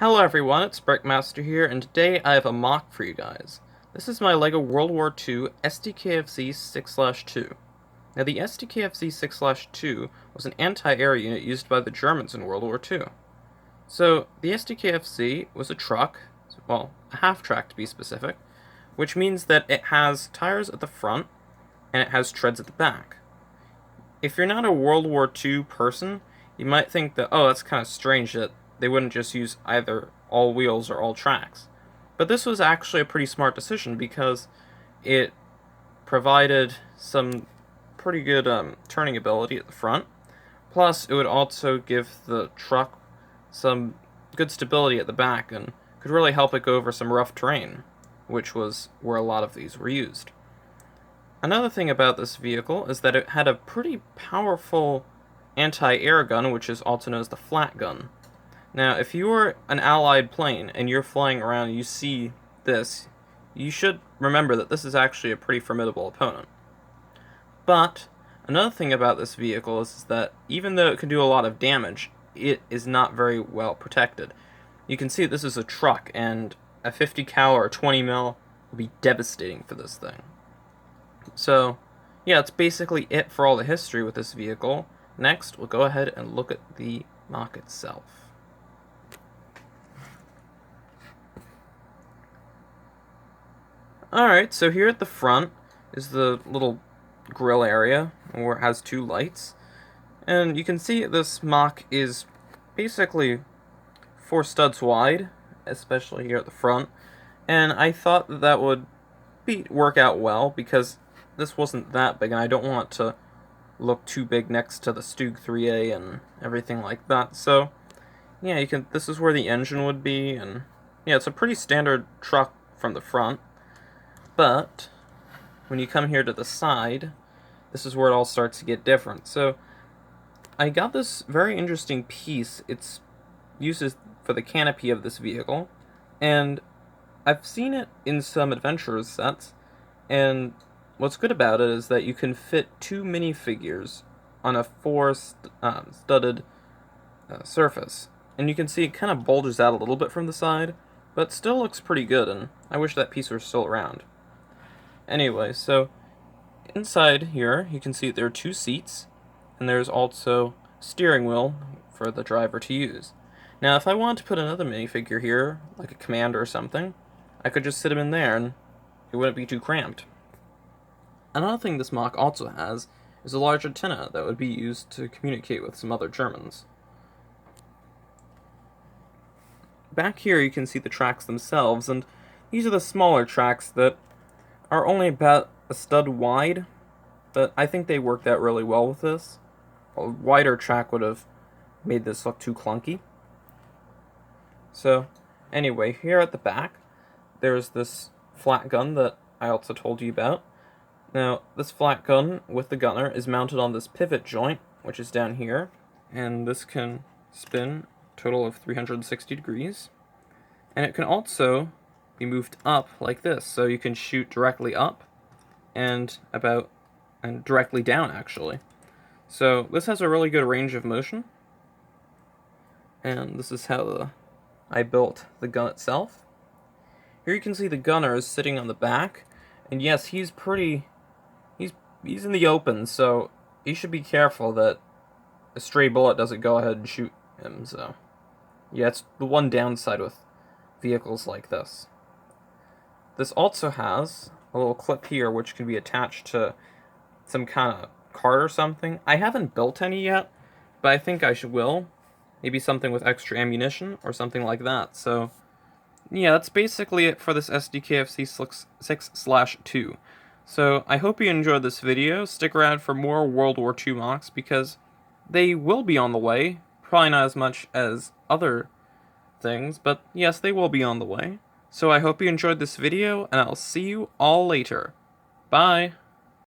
Hello everyone, it's Brickmaster here, and today I have a mock for you guys. This is my LEGO World War II Sdkfz 6/2. Now the Sdkfz 6/2 was an anti-air unit used by the Germans in World War II. So the Sdkfz was a truck, well, a half-track to be specific, which means that it has tires at the front and it has treads at the back. If you're not a World War II person, you might think that, oh, that's kind of strange that they wouldn't just use either all wheels or all tracks. But this was actually a pretty smart decision because it provided some pretty good turning ability at the front. Plus, it would also give the truck some good stability at the back and could really help it go over some rough terrain, which was where a lot of these were used. Another thing about this vehicle is that it had a pretty powerful anti-air gun, which is also known as the flat gun. Now, if you were an Allied plane and you're flying around and you see this, you should remember that this is actually a pretty formidable opponent. But another thing about this vehicle is that even though it can do a lot of damage, it is not very well protected. You can see this is a truck, and a 50 cal or 20 mil will be devastating for this thing. So, yeah, that's basically it for all the history with this vehicle. Next, we'll go ahead and look at the MOC itself. Alright, so here at the front is the little grill area, where it has two lights. And you can see this MOC is basically 4 studs wide, especially here at the front. And I thought that would work out well, because this wasn't that big, and I don't want to look too big next to the Stug 3A and everything like that. So, yeah, this is where the engine would be, and yeah, it's a pretty standard truck from the front. But when you come here to the side, this is where it all starts to get different. So I got this very interesting piece. It's used for the canopy of this vehicle, and I've seen it in some adventurers sets, and what's good about it is that you can fit 2 minifigures on a 4-studded surface. And you can see it kind of bulges out a little bit from the side, but still looks pretty good, and I wish that piece were still around. Anyway, so inside here, you can see there are 2 seats, and there's also a steering wheel for the driver to use. Now, if I wanted to put another minifigure here, like a commander or something, I could just sit him in there, and it wouldn't be too cramped. Another thing this MOC also has is a large antenna that would be used to communicate with some other Germans. Back here you can see the tracks themselves, and these are the smaller tracks that are only about a stud wide, but I think they worked out really well with this. A wider track would have made this look too clunky. So, anyway, here at the back, there's this flat gun that I also told you about. Now, this flat gun with the gunner is mounted on this pivot joint, which is down here, and this can spin a total of 360 degrees. And it can also be moved up like this, so you can shoot directly up and directly down, actually. So this has a really good range of motion, and this is how I built the gun itself. Here you can see the gunner is sitting on the back, and yes, he's in the open, so you should be careful that a stray bullet doesn't go ahead and shoot him. So yeah, it's the one downside with vehicles like this. This also has a little clip here which can be attached to some kind of cart or something. I haven't built any yet, but I think I will. Maybe something with extra ammunition or something like that. So yeah, that's basically it for this Sdkfz 6/2. So I hope you enjoyed this video. Stick around for more World War II MOCs, because they will be on the way. Probably not as much as other things, but yes, they will be on the way. So I hope you enjoyed this video, and I'll see you all later. Bye!